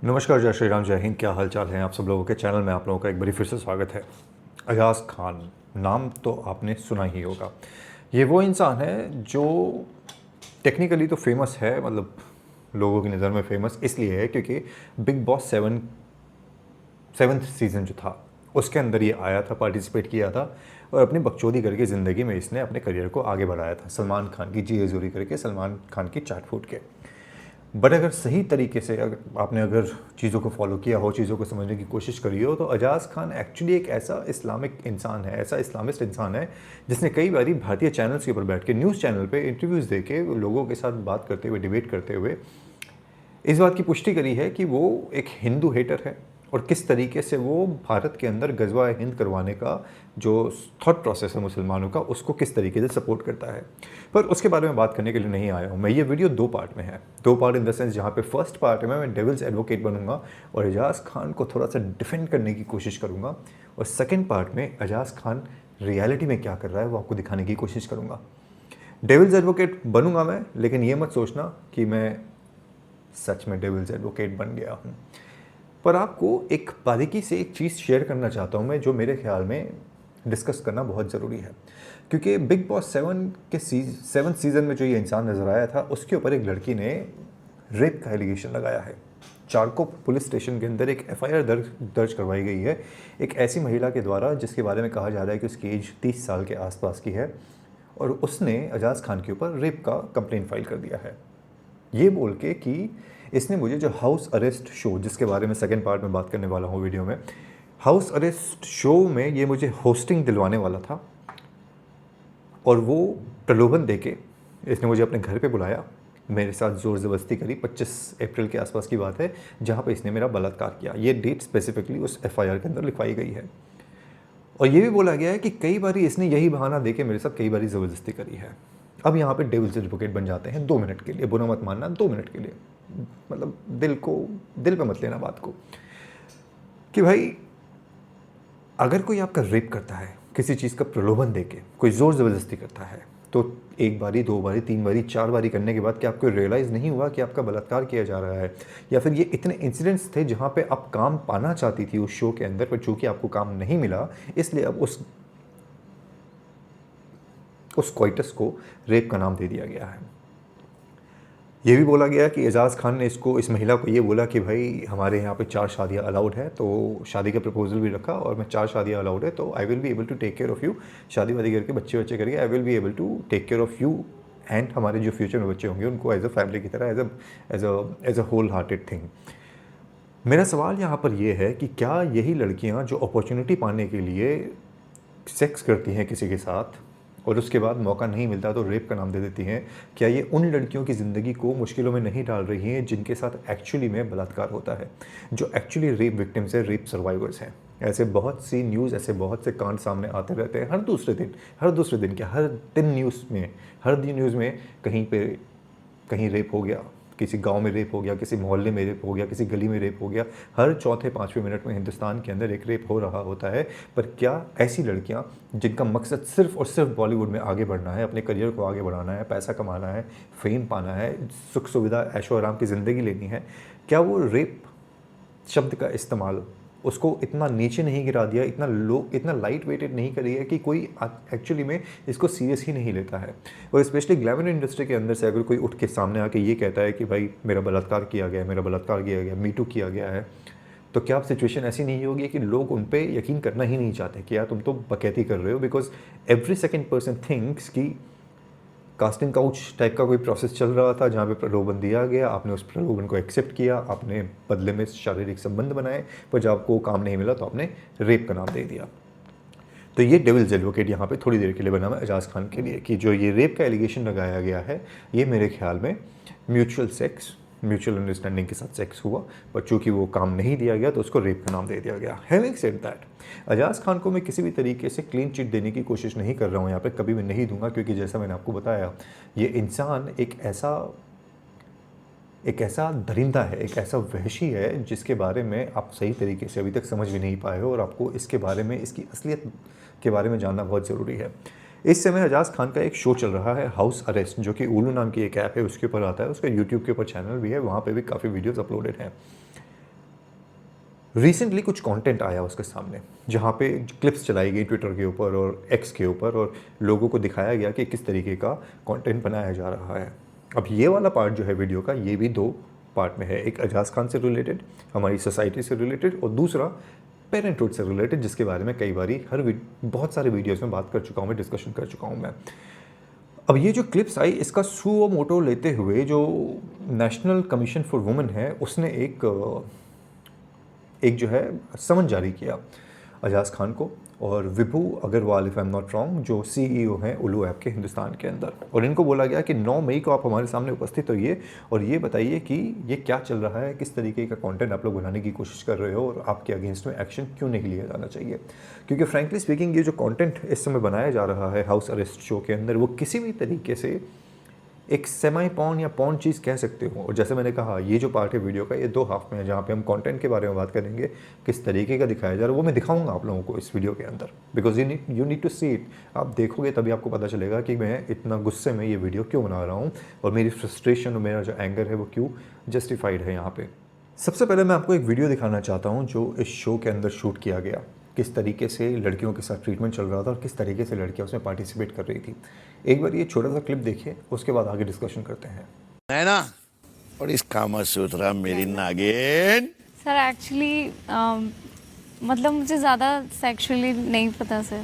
नमस्कार, जय श्री राम, जय हिंद। क्या हाल चाल है आप सब लोगों के। चैनल में आप लोगों का एक बार फिर से स्वागत है। अयाज खान नाम तो आपने सुना ही होगा। ये वो इंसान है जो टेक्निकली तो फेमस है, मतलब लोगों की नज़र में फेमस इसलिए है क्योंकि बिग बॉस सेवन्थ सीज़न जो था उसके अंदर ये आया था, पार्टिसिपेट किया था और अपनी बकचोदी करके ज़िंदगी में इसने अपने करियर को आगे बढ़ाया था। सलमान खान की जी हजूरी करके, सलमान खान की चाट फूट के। बट अगर सही तरीके से अगर चीज़ों को फॉलो किया हो, चीज़ों को समझने की कोशिश करी हो, तो अजाज़ खान एक्चुअली एक ऐसा इस्लामिक इंसान है, ऐसा इस्लामिस्ट इंसान है जिसने कई बारी भारतीय चैनल्स के ऊपर बैठ के, न्यूज़ चैनल पे इंटरव्यूज़ दे के लोगों के साथ बात करते हुए, डिबेट करते हुए इस बात की पुष्टि करी है कि वो एक हिंदू हेटर है और किस तरीके से वो भारत के अंदर गजवा हिंद करवाने का जो थॉट प्रोसेस है मुसलमानों का, उसको किस तरीके से सपोर्ट करता है। पर उसके बारे में बात करने के लिए नहीं आया हूँ मैं। ये वीडियो दो पार्ट में है, दो पार्ट इन द सेंस जहाँ पे फर्स्ट पार्ट में मैं डेविल्स एडवोकेट बनूंगा और एजाज खान को थोड़ा सा डिफेंड करने की कोशिश करूँगा, और सेकेंड पार्ट में एजाज खान रियलिटी में क्या कर रहा है वो आपको दिखाने की कोशिश करूँगा। डेविल्स एडवोकेट बनूंगा मैं, लेकिन ये मत सोचना कि मैं सच में डेविल्स एडवोकेट बन गया हूँ। पर आपको एक बारीकी से एक चीज़ शेयर करना चाहता हूँ मैं, जो मेरे ख्याल में डिस्कस करना बहुत ज़रूरी है। क्योंकि बिग बॉस सेवन्थ सीज़न में जो ये इंसान नज़र आया था, उसके ऊपर एक लड़की ने रेप का एलिगेशन लगाया है। चारकोप पुलिस स्टेशन के अंदर एक एफआईआर दर्ज करवाई गई है एक ऐसी महिला के द्वारा जिसके बारे में कहा जा रहा है कि उसकी एज 30 साल के आसपास की है, और उसने अजाज खान के ऊपर रेप का कंप्लेंट फाइल कर दिया है, ये बोल के कि इसने मुझे जो हाउस अरेस्ट शो, जिसके बारे में सेकंड पार्ट में बात करने वाला हूँ वीडियो में, हाउस अरेस्ट शो में ये मुझे होस्टिंग दिलवाने वाला था और वो प्रलोभन देके इसने मुझे अपने घर पे बुलाया, मेरे साथ ज़ोर ज़बरदस्ती करी। 25 अप्रैल के आसपास की बात है जहाँ पे इसने मेरा बलात्कार किया। ये डेट स्पेसिफिकली उस एफआईआर के अंदर लिखवाई गई है, और ये भी बोला गया है कि कई बारी इसने यही बहाना देके मेरे साथ कई बारी ज़बरदस्ती करी है। अब यहाँ पे डेविल्स एडवोकेट बन जाते हैं 2 मिनट के लिए, बुरा मत मानना, 2 मिनट के लिए, मतलब दिल पे मत लेना बात को, कि भाई अगर कोई आपका रेप करता है, किसी चीज़ का प्रलोभन देके कोई ज़ोर ज़बरदस्ती करता है, तो एक बारी, दो बारी, तीन बारी, चार बारी करने के बाद क्या आपको रियलाइज़ नहीं हुआ कि आपका बलात्कार किया जा रहा है? या फिर ये इतने इंसिडेंट्स थे जहाँ पे आप काम पाना चाहती थी उस शो के अंदर, पर चूंकि आपको काम नहीं मिला, इसलिए अब उस कोइटस को रेप का नाम दे दिया गया है। ये भी बोला गया कि एजाज़ खान ने इस महिला को ये बोला कि भाई हमारे यहाँ पे 4 शादियाँ अलाउड है, तो शादी का प्रपोजल भी रखा, और मैं 4 शादियाँ अलाउड है तो I will be able to take care of you, शादी वादी करके बच्चे करके I will be able to take care of you, and हमारे जो फ्यूचर में बच्चे होंगे उनको एज अ फैमिली की तरह, as a whole hearted thing. मेरा सवाल यहाँ पर यह है कि क्या यही लड़कियाँ जो अपॉर्चुनिटी पाने के लिए सेक्स करती हैं किसी के साथ और उसके बाद मौका नहीं मिलता तो रेप का नाम दे देती हैं, क्या ये उन लड़कियों की ज़िंदगी को मुश्किलों में नहीं डाल रही हैं जिनके साथ एक्चुअली में बलात्कार होता है, जो एक्चुअली रेप विक्टिम्स है, रेप सर्वाइवर्स हैं? ऐसे बहुत सी न्यूज़, ऐसे बहुत से कांड सामने आते रहते हैं हर दूसरे दिन क्या, हर दिन न्यूज़ में कहीं रेप हो गया, किसी गांव में रेप हो गया, किसी मोहल्ले में रेप हो गया, किसी गली में रेप हो गया, हर चौथे पाँचवें मिनट में हिंदुस्तान के अंदर एक रेप हो रहा होता है। पर क्या ऐसी लड़कियां जिनका मकसद सिर्फ और सिर्फ बॉलीवुड में आगे बढ़ना है, अपने करियर को आगे बढ़ाना है, पैसा कमाना है, फेम पाना है, सुख सुविधा ऐशो आराम की ज़िंदगी लेनी है, क्या वो रेप शब्द का इस्तेमाल उसको इतना नीचे नहीं गिरा दिया, इतना लाइट वेटेड नहीं करी है कि कोई एक्चुअली में इसको सीरियस ही नहीं लेता है? और स्पेशली ग्लैमर इंडस्ट्री के अंदर से अगर कोई उठ के सामने आके ये कहता है कि भाई मेरा बलात्कार किया गया, मीटू किया गया है, तो क्या अब सिचुएशन ऐसी नहीं होगी कि लोग उन पर यकीन करना ही नहीं चाहते कि यार तुम तो बकैती कर रहे हो? Because every second person thinks कि कास्टिंग काउच टाइप का कोई प्रोसेस चल रहा था जहाँ पे प्रलोभन दिया गया, आपने उस प्रलोभन को एक्सेप्ट किया, आपने बदले में शारीरिक संबंध बनाए, पर जब आपको काम नहीं मिला तो आपने रेप का नाम दे दिया। तो ये डेविल्स एडवोकेट यहाँ पे थोड़ी देर के लिए बना मैं एजाज खान के लिए कि जो ये रेप का एलिगेशन लगाया गया है, ये मेरे ख्याल में म्यूचुअल अंडरस्टैंडिंग के साथ सेक्स हुआ, पर चूंकि वो काम नहीं दिया गया तो उसको रेप का नाम दे दिया गया। Having said that, Ajaz Khan को मैं किसी भी तरीके से क्लीन चिट देने की कोशिश नहीं कर रहा हूँ यहाँ पे, कभी भी नहीं दूंगा, क्योंकि जैसा मैंने आपको बताया, ये इंसान एक ऐसा दरिंदा है, एक ऐसा वहशी है जिसके बारे में आप सही तरीके से अभी तक समझ भी नहीं पाए हो, और आपको इसके बारे में, इसकी असलियत के बारे में जानना बहुत ज़रूरी है। इस समय एजाज खान का एक शो चल रहा है हाउस अरेस्ट, जो कि उलू नाम की एक ऐप है उसके ऊपर आता है, उसका यूट्यूब के ऊपर चैनल भी है, वहाँ पे भी काफ़ी वीडियोस अपलोडेड हैं। रिसेंटली कुछ कंटेंट आया उसके सामने जहाँ पे क्लिप्स चलाई गई ट्विटर के ऊपर और एक्स के ऊपर और लोगों को दिखाया गया कि किस तरीके का कंटेंट बनाया जा रहा है। अब ये वाला पार्ट जो है वीडियो का, ये भी 2 पार्ट में है। एक एजाज खान से रिलेटेड, हमारी सोसाइटी से रिलेटेड, और दूसरा पेरेंटहुड से रिलेटेड, जिसके बारे में कई बारी बहुत सारे वीडियोज़ में बात कर चुका हूँ मैं, डिस्कशन कर चुका हूँ मैं। अब ये जो क्लिप्स आई, इसका सुओ मोटो लेते हुए जो नेशनल कमीशन फॉर वुमेन है उसने एक जो है समन जारी किया एजाज खान को और Vibhu Agarwal, if I am not wrong, जो सीईओ हैं उलू ऐप के हिंदुस्तान के अंदर। और इनको बोला गया कि 9 मई को आप हमारे सामने उपस्थित होइए और ये बताइए कि ये क्या चल रहा है, किस तरीके का कंटेंट आप लोग बनाने की कोशिश कर रहे हो और आपके अगेंस्ट में एक्शन क्यों नहीं लिया जाना चाहिए। क्योंकि फ्रैंकली स्पीकिंग ये जो कंटेंट इस समय बनाया जा रहा है हाउस अरेस्ट शो के अंदर, वो किसी भी तरीके से एक सेमाई पॉन या पॉन चीज़ कह सकते हो। और जैसे मैंने कहा, ये जो पार्ट है वीडियो का, ये 2 हाफ में है, जहाँ पे हम कंटेंट के बारे में बात करेंगे, किस तरीके का दिखाया जा रहा है वो मैं दिखाऊंगा आप लोगों को इस वीडियो के अंदर, because you need to see it. आप देखोगे तभी आपको पता चलेगा कि मैं इतना गुस्से में ये वीडियो क्यों बना रहा हूँ और मेरी फ्रस्ट्रेशन और मेरा जो एंगर है वो क्यों जस्टिफाइड है यहाँ पर। सबसे पहले मैं आपको एक वीडियो दिखाना चाहता हूँ जो इस शो के अंदर शूट किया गया, किस तरीके से लड़कियों के साथ ट्रीटमेंट चल रहा था और किस तरीके से लड़कियां उसमें पार्टिसिपेट कर रही थी। एक बार ये छोटा सा क्लिप देखिए, उसके बाद आगे डिस्कशन करते हैं। है ना? और इस कामसूत्र मेरी नागिन। सर एक्चुअली मतलब मुझे ज़्यादा सेक्सुअली नहीं पता सर।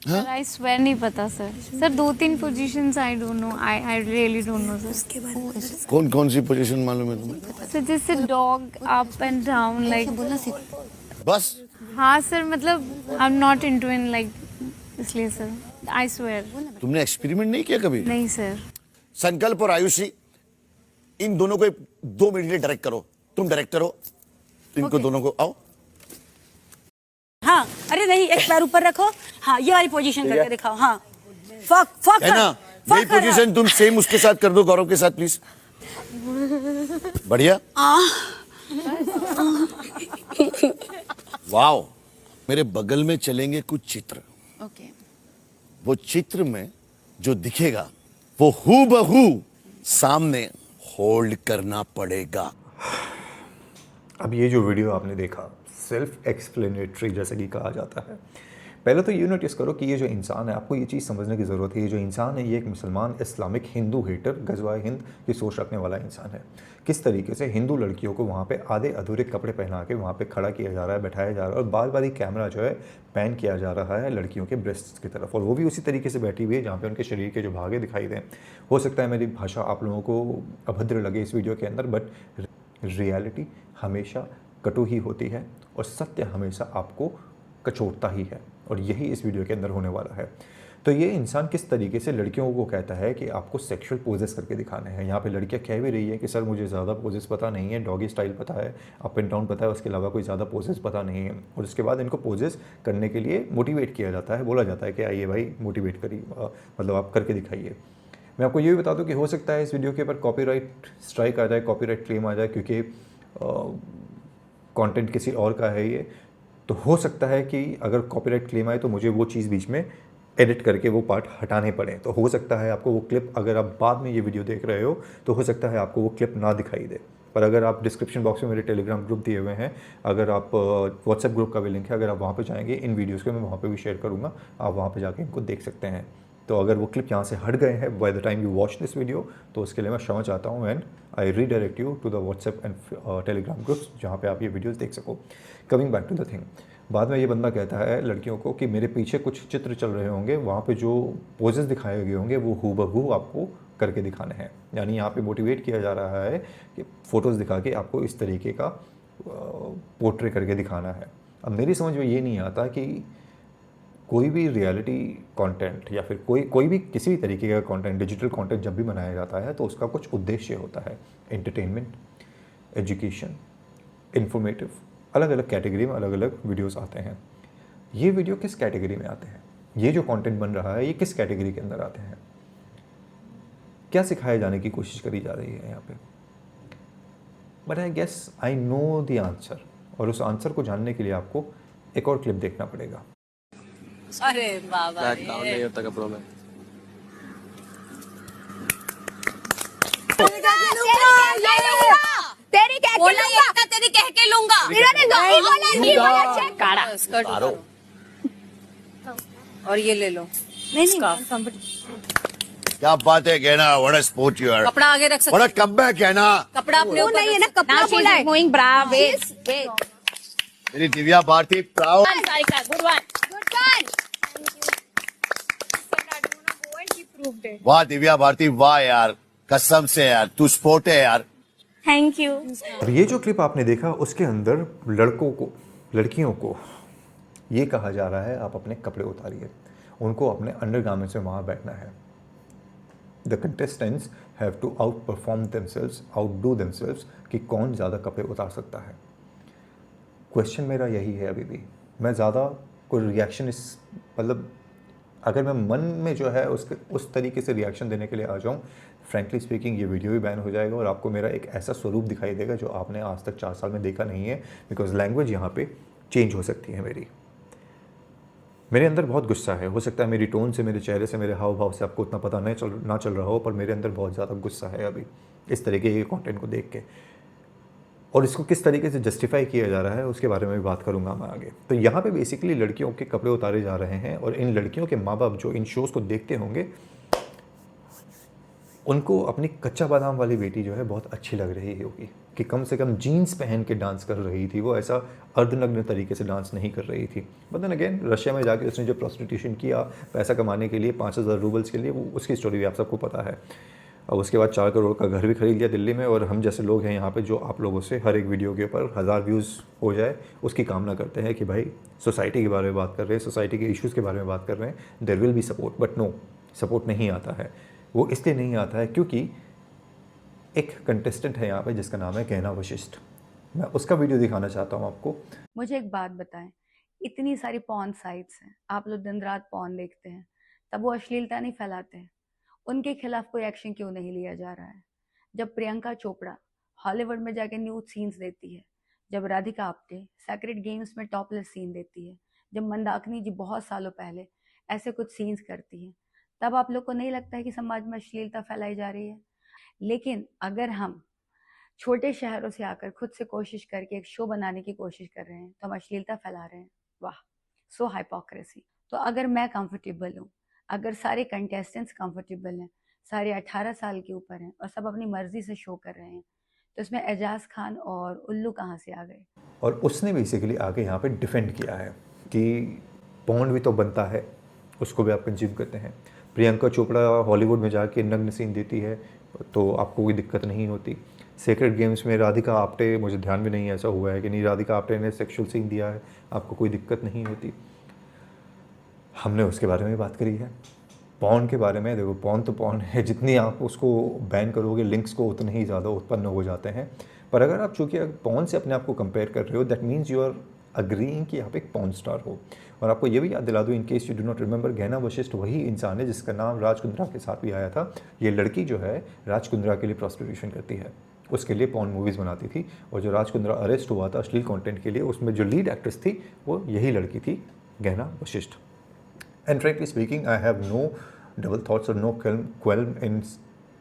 सर आई स्वेयर नहीं पता sir. Sir 2-3 positions I don't know, I really don't know sir. कौन कौन सी पोजीशन मालूम है तुम्हें? सर जैसे dog up and down like, बस हाँ सर, मतलब आई am not into in like, इसलिए सर आई स्वेयर। तुमने एक्सपेरिमेंट नहीं किया कभी? नहीं सर। संकल्प और आयुषी, इन दोनों को 2 मिनट लिए डायरेक्ट करो। तुम डायरेक्टर हो, इनको दोनों को आओ। हाँ, अरे नहीं, एक पैर ऊपर रखो। हाँ, ये वाली पोजीशन करके दिखाओ। हाँ, फक है ना? यही पोजीशन तुम सेम उसके साथ कर दो, गौरव के साथ प्लीज। बढ़िया। वाओ, मेरे बगल में चलेंगे कुछ चित्र। ओके। वो चित्र में जो दिखेगा वो हूबहू सामने होल्ड करना पड़ेगा। अब ये जो वीडियो आपने देखा, सेल्फ एक्सप्लेनेटरी जैसे कि कहा जाता है। पहले तो ये नोटिस करो कि ये जो इंसान है, आपको ये चीज़ समझने की ज़रूरत है, ये जो इंसान है ये एक मुसलमान, इस्लामिक, हिंदू हेटर, गज़वाए हिंद की सोच रखने वाला इंसान है। किस तरीके से हिंदू लड़कियों को वहाँ पे आधे अधूरे कपड़े पहना के वहाँ पे खड़ा किया जा रहा है, बैठाया जा रहा है और बार बार कैमरा जो है पैन किया जा रहा है लड़कियों के ब्रेस्ट्स की तरफ, और वो भी उसी तरीके से बैठी हुई है जहाँ पे उनके शरीर के जो भागे दिखाई दें। हो सकता है मेरी भाषा आप लोगों को अभद्र लगे इस वीडियो के अंदर, बट रियलिटी हमेशा कटु ही होती है और सत्य हमेशा आपको कचोटता ही है, और यही इस वीडियो के अंदर होने वाला है। तो ये इंसान किस तरीके से लड़कियों को कहता है कि आपको सेक्सुअल पोजेस करके दिखाने हैं। यहाँ पे लड़कियाँ कह भी रही है कि सर मुझे ज़्यादा पोजेस पता नहीं है, डॉगी स्टाइल पता है, अप एंड डाउन पता है, उसके अलावा कोई ज़्यादा पोजेस पता नहीं है। और उसके बाद इनको पोजेस करने के लिए मोटिवेट किया जाता है, बोला जाता है कि आइए भाई मोटिवेट करिए, मतलब आप करके दिखाइए। मैं आपको ये भी बता दूँ कि हो सकता है इस वीडियो के ऊपर कॉपीराइट स्ट्राइक आ जाए, कॉपीराइट क्लेम आ जाए, क्योंकि कंटेंट किसी और का है ये। तो हो सकता है कि अगर कॉपीराइट क्लेम आए तो मुझे वो चीज़ बीच में एडिट करके वो पार्ट हटाने पड़े। तो हो सकता है आपको वो क्लिप, अगर आप बाद में ये वीडियो देख रहे हो तो हो सकता है आपको वो क्लिप ना दिखाई दे। पर अगर आप डिस्क्रिप्शन बॉक्स में मेरे टेलीग्राम ग्रुप दिए हुए हैं, अगर आप व्हाट्सएप ग्रुप का भी लिंक है, अगर आप वहाँ पे जाएंगे, इन वीडियोज़ को मैं वहाँ पे भी शेयर करूँगा, आप वहाँ पे जाके इनको देख सकते हैं। तो अगर वो क्लिप यहाँ से हट गए हैं by the time you watch this video, तो उसके लिए मैं क्षमा चाहता हूँ and I redirect you to the WhatsApp and Telegram groups जहाँ पे आप ये वीडियोस देख सको। Coming back to the thing, बाद में ये बंदा कहता है लड़कियों को कि मेरे पीछे कुछ चित्र चल रहे होंगे, वहाँ पे जो पोजेस दिखाए गए होंगे वो हूबहू आपको करके दिखाने हैं। यानी यहाँ पे मोटिवेट किया जा रहा है कि फ़ोटोज़ दिखा के आपको इस तरीके का पोर्ट्रे करके दिखाना है। अब मेरी समझ में ये नहीं आता कि कोई भी रियलिटी कंटेंट या फिर कोई भी किसी भी तरीके का कंटेंट, डिजिटल कंटेंट जब भी बनाया जाता है तो उसका कुछ उद्देश्य होता है। एंटरटेनमेंट, एजुकेशन, इन्फॉर्मेटिव, अलग अलग कैटेगरी में अलग अलग वीडियोस आते हैं। ये वीडियो किस कैटेगरी में आते हैं? ये जो कंटेंट बन रहा है ये किस कैटेगरी के अंदर आते हैं? क्या सिखाए जाने की कोशिश करी जा रही है यहाँ पे? But I guess I know the answer, और उस आंसर को जानने के लिए आपको एक और क्लिप देखना पड़ेगा। अरे बाबा, नहीं होता का प्रॉब्लम। तेरी कह के लूंगा, तेरी कह के लूंगा। इन्होंने दो ही बोला, नहीं बोला चेक काड़ा स्कर्ट उतारो। और ये ले लो। नहीं क्या बात है कहना, what a sport you are, कपड़ा आगे रख सकते, व्हाट अ कमबैक कहना। कपड़ा अपने ऊपर नहीं है ना, कपड़ा बोला है। गोइंग ब्राव मेरी Divya Bharti proud. Good one. वाह दिव्या भारती, वाह यार, कसम से यार, तू स्पोर्ट है यार। Thank you. और ये जो क्लिप आपने देखा उसके अंदर लड़कों को, लड़कियों को ये कहा जा रहा है आप अपने कपड़े उतारिए, उनको अपने अंडरगारमेंट्स में वहाँ बैठना है। The contestants have to outperform themselves, outdo themselves कि कौन ज़्यादा कपड़े उतार सकता है। क्वेश्चन मेरा यही है अभी भी, मैं ज़्यादा कोई रिएक्शन इस मतलब अगर मैं मन में जो है उस तरीके से रिएक्शन देने के लिए आ जाऊँ, फ्रैंकली स्पीकिंग ये वीडियो भी बैन हो जाएगा और आपको मेरा एक ऐसा स्वरूप दिखाई देगा जो आपने आज तक 4 साल में देखा नहीं है, बिकॉज लैंग्वेज यहाँ पे चेंज हो सकती है। मेरे अंदर बहुत गुस्सा है, हो सकता है मेरी टोन से, मेरे चेहरे से, मेरे हाव भाव से आपको उतना पता ना चल रहा हो, पर मेरे अंदर बहुत ज़्यादा गुस्सा है अभी इस तरीके के कंटेंट को देख के। और इसको किस तरीके से जस्टिफाई किया जा रहा है उसके बारे में भी बात करूंगा मैं आगे। तो यहाँ पे बेसिकली लड़कियों के कपड़े उतारे जा रहे हैं और इन लड़कियों के माँ बाप जो इन शोज़ को देखते होंगे उनको अपनी कच्चा बादाम वाली बेटी जो है बहुत अच्छी लग रही होगी कि कम से कम जीन्स पहन के डांस कर रही थी, वो ऐसा अर्धनग्न तरीके से डांस नहीं कर रही थी। बट देन अगेन रशिया में जाके उसने जो प्रोस्टिट्यूशन किया पैसा कमाने के लिए 5000 रूबल्स के लिए, वो उसकी स्टोरी भी आप सबको पता है। और उसके बाद 4 करोड़ का घर भी खरीद लिया दिल्ली में। और हम जैसे लोग हैं यहाँ पे जो आप लोगों से हर एक वीडियो के ऊपर 1000 व्यूज़ हो जाए उसकी कामना करते हैं कि भाई सोसाइटी के बारे में बात कर रहे हैं, सोसाइटी के इश्यूज़ के बारे में बात कर रहे हैं, there will be support. But no, support नहीं आता है। वो इसलिए नहीं आता है क्योंकि एक कंटेस्टेंट है यहाँ पे जिसका नाम है कहना वशिष्ठ। मैं उसका वीडियो दिखाना चाहता हूँ आपको। मुझे एक बात बताएं, इतनी सारी पॉर्न साइट्स हैं, आप लोग दिन रात पॉर्न देखते हैं, तब वो अश्लीलता नहीं फैलाते हैं? उनके खिलाफ कोई एक्शन क्यों नहीं लिया जा रहा है? जब प्रियंका चोपड़ा हॉलीवुड में जाके न्यूड सीन्स देती है, जब राधिका आप्टे सैक्रेड गेम्स में टॉपलेस सीन देती है, जब मंदाकिनी जी बहुत सालों पहले ऐसे कुछ सीन्स करती हैं, तब आप लोग को नहीं लगता है कि समाज में अश्लीलता फैलाई जा रही है? लेकिन अगर हम छोटे शहरों से आकर खुद से कोशिश करके एक शो बनाने की कोशिश कर रहे हैं तो हम अश्लीलता फैला रहे हैं। वाह, सो हाइपोक्रेसी। तो अगर मैं कंफर्टेबल हूँ, अगर सारे कंटेस्टेंट्स कंफर्टेबल हैं, सारे 18 साल के ऊपर हैं और सब अपनी मर्जी से शो कर रहे हैं, तो इसमें एजाज खान और उल्लू कहाँ से आ गए? और उसने बेसिकली आके यहाँ पे डिफेंड किया है कि पॉर्न भी तो बनता है, उसको भी आप कंज्यूम करते हैं। प्रियंका चोपड़ा हॉलीवुड में जाके नग्न सीन देती है तो आपको कोई दिक्कत नहीं होती। सेक्रेड गेम्स में राधिका आप्टे, मुझे ध्यान भी नहीं ऐसा हुआ है कि नहीं राधिका आप्टे ने सेक्सुअल सीन दिया है, आपको कोई दिक्कत नहीं होती। हमने उसके बारे में बात करी है। पॉर्न के बारे में देखो, पॉर्न तो पॉर्न है, जितनी आप उसको बैन करोगे लिंक्स को उतने ही ज़्यादा उत्पन्न हो जाते हैं। पर अगर आप चूँकि पॉर्न से अपने आप को कंपेयर कर रहे हो, that means you are agreeing कि आप एक पॉर्न स्टार हो। और आपको ये भी याद दिला दूँ, in case you do not remember, कहना वशिष्ठ वही इंसान है जिसका नाम राज कुंद्रा के साथ भी आया था। ये लड़की जो है राज कुंद्रा के लिए प्रोस्टिट्यूशन करती है, उसके लिए पॉर्न मूवीज़ बनाती थी। और जो राज कुंद्रा अरेस्ट हुआ था अश्लील कंटेंट के लिए, उसमें जो लीड एक्ट्रेस थी वो यही लड़की थी, कहना Vashisht. And frankly speaking, I have no double thoughts और no qualm in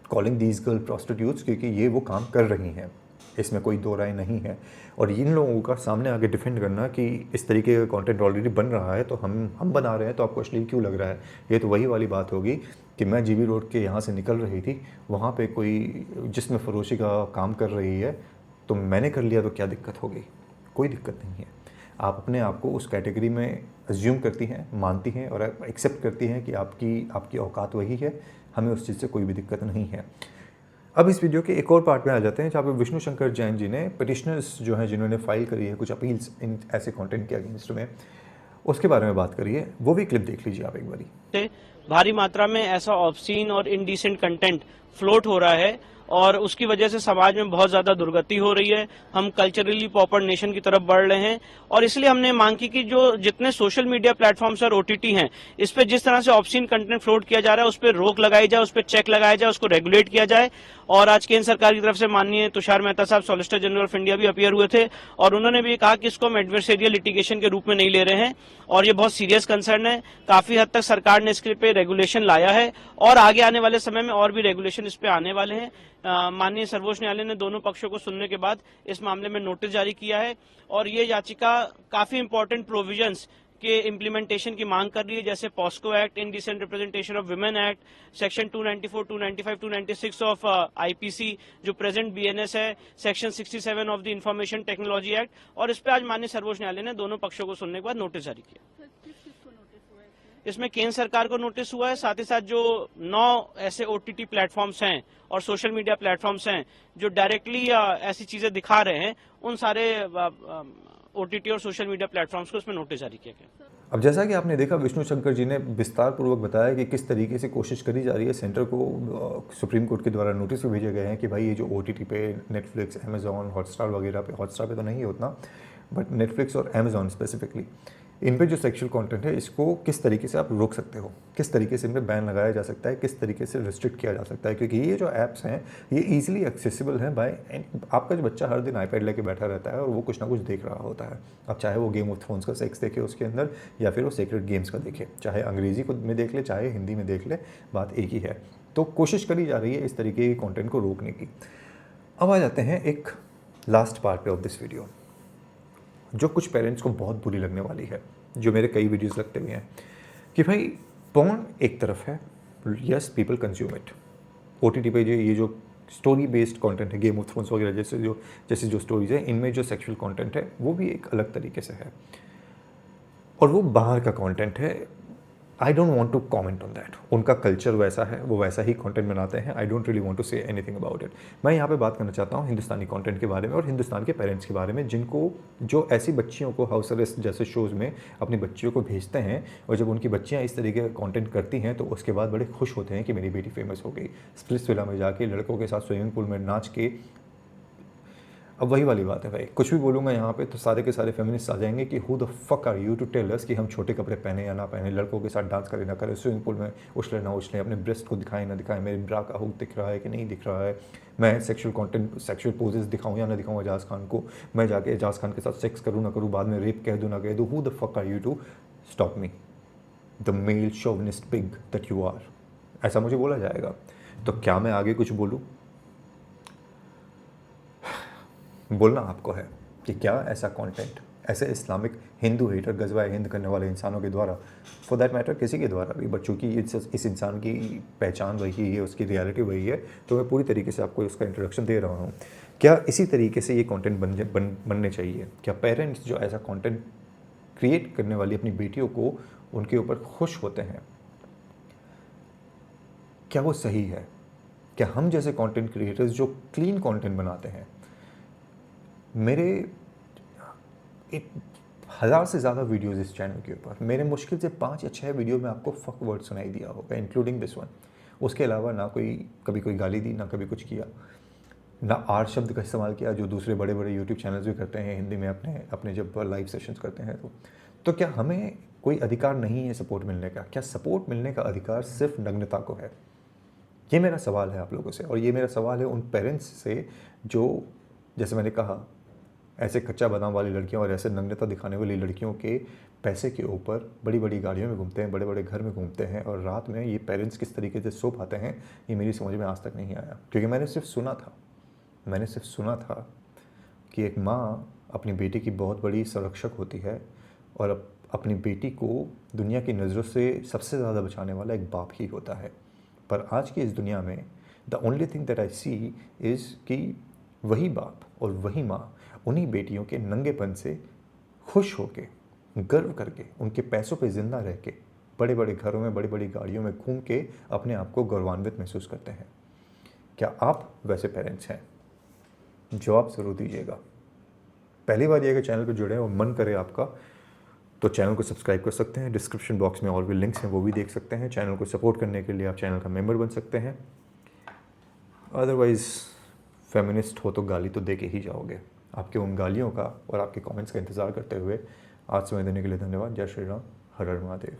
calling these girl prostitutes, क्योंकि ये वो काम कर रही हैं, इसमें कोई दो राय नहीं है। और इन लोगों का सामने आके डिफेंड करना कि इस तरीके का कंटेंट ऑलरेडी बन रहा है तो हम बना रहे हैं तो आपको अश्लील क्यों लग रहा है, ये तो वही वाली बात होगी कि मैं जीबी रोड के यहाँ से निकल रही थी, वहाँ पे कोई जिस्म फरोशी का काम कर रही है तो मैंने कर लिया तो क्या दिक्कत होगी? कोई दिक्कत नहीं है। आप अपने आप को उस कैटेगरी में एज्यूम करती हैं, मानती हैं और एक्सेप्ट करती हैं कि आपकी औकात वही है, हमें उस चीज़ से कोई भी दिक्कत नहीं है। अब इस वीडियो के एक और पार्ट में आ जाते हैं जहाँ पे विष्णु शंकर जैन जी ने पिटिशनर्स जो हैं जिन्होंने फाइल करी है कुछ अपील्स इन ऐसे कंटेंट के अगेंस्ट में, उसके बारे में बात करी है। वो भी क्लिप देख लीजिए आप एक बारी। भारी मात्रा में ऐसा ऑब्सीन और इनडिसेंट कंटेंट फ्लोट हो रहा है और उसकी वजह से समाज में बहुत ज्यादा दुर्गति हो रही है। हम कल्चरली पॉपुलर नेशन की तरफ बढ़ रहे हैं और इसलिए हमने मांग की कि जो जितने सोशल मीडिया प्लेटफॉर्म्स और ओटीटी हैं, इस पे जिस तरह से ऑब्सीन कंटेंट फ्लोट किया जा रहा है उस पर रोक लगाई जाए, उस पर चेक लगाया जाए, उसको रेगुलेट किया जाए। और आज केंद्र सरकार की तरफ से माननीय तुषार मेहता साहब, सॉलिसिटर जनरल ऑफ इंडिया, भी अपीयर हुए थे और उन्होंने भी कहा कि इसको हम एडवर्सेरियल लिटिगेशन के रूप में नहीं ले रहे हैं और ये बहुत सीरियस कंसर्न है। काफी हद तक सरकार ने इसके पे रेगुलेशन लाया है और आगे आने वाले समय में और भी रेगुलेशन इस पे आने वाले हैं। माननीय सर्वोच्च न्यायालय ने दोनों पक्षों को सुनने के बाद इस मामले में नोटिस जारी किया है और ये याचिका काफी इंपॉर्टेंट प्रोविजंस के इम्प्लीमेंटेशन की मांग कर रही है, जैसे POCSO act, indecent representation of women act, section 294, 295, 296 of IPC जो प्रेजेंट बीएनएस है, section 67 of the information technology act. और इस पर आज माननीय सर्वोच्च न्यायालय ने दोनों पक्षों को सुनने के बाद नोटिस जारी किया। इसमें केंद्र सरकार को नोटिस हुआ है, साथ ही साथ जो 9 ऐसे ओटीटी प्लेटफॉर्म्स हैं और सोशल मीडिया प्लेटफॉर्म्स हैं जो डायरेक्टली ऐसी चीजें दिखा रहे हैं, उन सारे ओटीटी और सोशल मीडिया प्लेटफॉर्म्स को इसमें नोटिस जारी किया गया। अब जैसा कि आपने देखा, विष्णु शंकर जी ने विस्तार पूर्वक बताया कि किस तरीके से कोशिश करी जा रही है। सेंटर को सुप्रीम कोर्ट के द्वारा नोटिस भी भेजे गए हैं कि भाई ये जो ओटीटी पे नेटफ्लिक्स, अमेजॉन, हॉटस्टार वगैरह पे, हॉटस्टार पे तो नहीं है उतना, बट नेटफ्लिक्स और अमेजॉन स्पेसिफिकली, इन पे जो सेक्सुअल कंटेंट है इसको किस तरीके से आप रोक सकते हो, किस तरीके से इन पे बैन लगाया जा सकता है, किस तरीके से रिस्ट्रिक्ट किया जा सकता है। क्योंकि ये जो ऐप्स हैं ये ईजिली एक्सेसिबल हैं बाय आपका जो बच्चा हर दिन आईपैड लेके बैठा रहता है और वो कुछ ना कुछ देख रहा होता है। अब चाहे वो गेम ऑफ थ्रोन्स का सेक्स देखे उसके अंदर या फिर वो सीक्रेट गेम्स का देखे, चाहे अंग्रेजी को में देख ले चाहे हिंदी में देख ले, बात एक ही है। तो कोशिश करी जा रही है इस तरीके के कॉन्टेंट को रोकने की। अब आ जाते हैं एक लास्ट पार्ट पे ऑफ दिस वीडियो, जो कुछ पेरेंट्स को बहुत बुरी लगने वाली है, जो मेरे कई वीडियोस लगते हुए हैं कि भाई पॉर्न एक तरफ है, yes people consume it. OTT पे ये जो स्टोरी बेस्ड कंटेंट है, गेम ऑफ थ्रोन्स वगैरह जैसे जो स्टोरीज है, इनमें जो सेक्सुअल कंटेंट है वो भी एक अलग तरीके से है और वो बाहर का कंटेंट है। I don't want to comment on that. उनका कल्चर वैसा है, वो वैसा ही कंटेंट बनाते हैं। I don't really want to say anything about it. मैं यहाँ पे बात करना चाहता हूँ हिंदुस्तानी कंटेंट के बारे में और हिंदुस्तान के पेरेंट्स के बारे में, जिनको जो ऐसी बच्चियों को हाउस अरेस्ट जैसे शोज़ में अपनी बच्चियों को भेजते हैं और जब उनकी बच्चियाँ इस तरीके का कंटेंट करती हैं तो उसके बाद बड़े खुश होते हैं कि मेरी बेटी फेमस हो गई। स्प्लिट्सविला में जाके लड़कों के साथ स्विमिंग पूल में नाच के, अब वही वाली बात है भाई, कुछ भी बोलूँगा यहाँ पे तो सारे के सारे फेमिनिस्ट आ जाएंगे कि who the fuck are you to tell us कि हम छोटे कपड़े पहने या ना पहने, लड़कों के साथ डांस करें ना करें, स्विमिंग पूल में उछले ना उछलें, अपने ब्रेस्ट को दिखाएं ना दिखाएं, मेरे ब्रा का हुक दिख रहा है कि नहीं दिख रहा है, मैं सेक्सुअल कंटेंट, सेक्सुअल पोजेस दिखाऊँ या ना दिखाऊँ एजाज खान को, मैं जाके एजाज खान के साथ सेक्स करूँ ना करूँ, बाद में रेप कह दूँ ना कह दूँ, who the fuck are you to stop me, the male chauvinist pig that you are. ऐसा मुझे बोला जाएगा तो क्या मैं आगे कुछ बोलूँ? बोलना आपको है कि क्या ऐसा कंटेंट, ऐसे इस्लामिक हिंदू हेटर, गजवाए हिंद करने वाले इंसानों के द्वारा, फॉर दैट मैटर किसी के द्वारा भी, बच्चों की इस इंसान की पहचान वही है, उसकी रियलिटी वही है, तो मैं पूरी तरीके से आपको इसका इंट्रोडक्शन दे रहा हूँ। क्या इसी तरीके से ये कंटेंट बनने चाहिए? क्या पेरेंट्स जो ऐसा कंटेंट क्रिएट करने वाली अपनी बेटियों को उनके ऊपर खुश होते हैं, क्या वो सही है? क्या हम जैसे कंटेंट क्रिएटर्स जो क्लीन कंटेंट बनाते हैं, मेरे 1000 से ज़्यादा वीडियोज़ इस चैनल के ऊपर, मेरे मुश्किल से 5 या 6 वीडियो में आपको फक वर्ड सुनाई दिया होगा, इंक्लूडिंग दिस वन। उसके अलावा ना कभी कोई गाली दी, ना कभी कुछ किया, ना आर शब्द का इस्तेमाल किया, जो दूसरे बड़े बड़े यूट्यूब चैनल्स भी करते हैं हिंदी में अपने जब लाइव सेशंस करते हैं। तो क्या हमें कोई अधिकार नहीं है सपोर्ट मिलने का? क्या सपोर्ट मिलने का अधिकार सिर्फ नग्नता को है? ये मेरा सवाल है आप लोगों से, और ये मेरा सवाल है उन पेरेंट्स से जो, जैसे मैंने कहा, ऐसे कच्चा बादाम वाली लड़कियों और ऐसे नग्नता दिखाने वाली लड़कियों के पैसे के ऊपर बड़ी बड़ी गाड़ियों में घूमते हैं, बड़े बड़े घर में घूमते हैं, और रात में ये पेरेंट्स किस तरीके से सो पाते हैं, ये मेरी समझ में आज तक नहीं आया। क्योंकि मैंने सिर्फ सुना था कि एक माँ अपनी बेटी की बहुत बड़ी संरक्षक होती है और अपनी बेटी को दुनिया की नज़रों से सबसे ज़्यादा बचाने वाला एक बाप ही होता है। पर आज की इस दुनिया में the only thing that I see is कि वही बाप और वही माँ उन्हीं बेटियों के नंगेपन से खुश होके, गर्व करके, उनके पैसों पे ज़िंदा रह के, बड़े बड़े घरों में, बड़ी बड़ी गाड़ियों में घूम के अपने आप को गौरवान्वित महसूस करते हैं। क्या आप वैसे पेरेंट्स हैं? जवाब ज़रूर दीजिएगा। पहली बार ये अगर चैनल पर जुड़े और मन करे आपका, तो चैनल को सब्सक्राइब कर सकते हैं। डिस्क्रिप्शन बॉक्स में और भी लिंक्स हैं, वो भी देख सकते हैं। चैनल को सपोर्ट करने के लिए आप चैनल का मेंबर बन सकते हैं। अदरवाइज़ फेमिनिस्ट हो तो गाली तो दे के ही जाओगे। आपके उन गालियों का और आपके कमेंट्स का इंतज़ार करते हुए आज समय देने के लिए धन्यवाद। जय श्री राम, हर हर महादेव।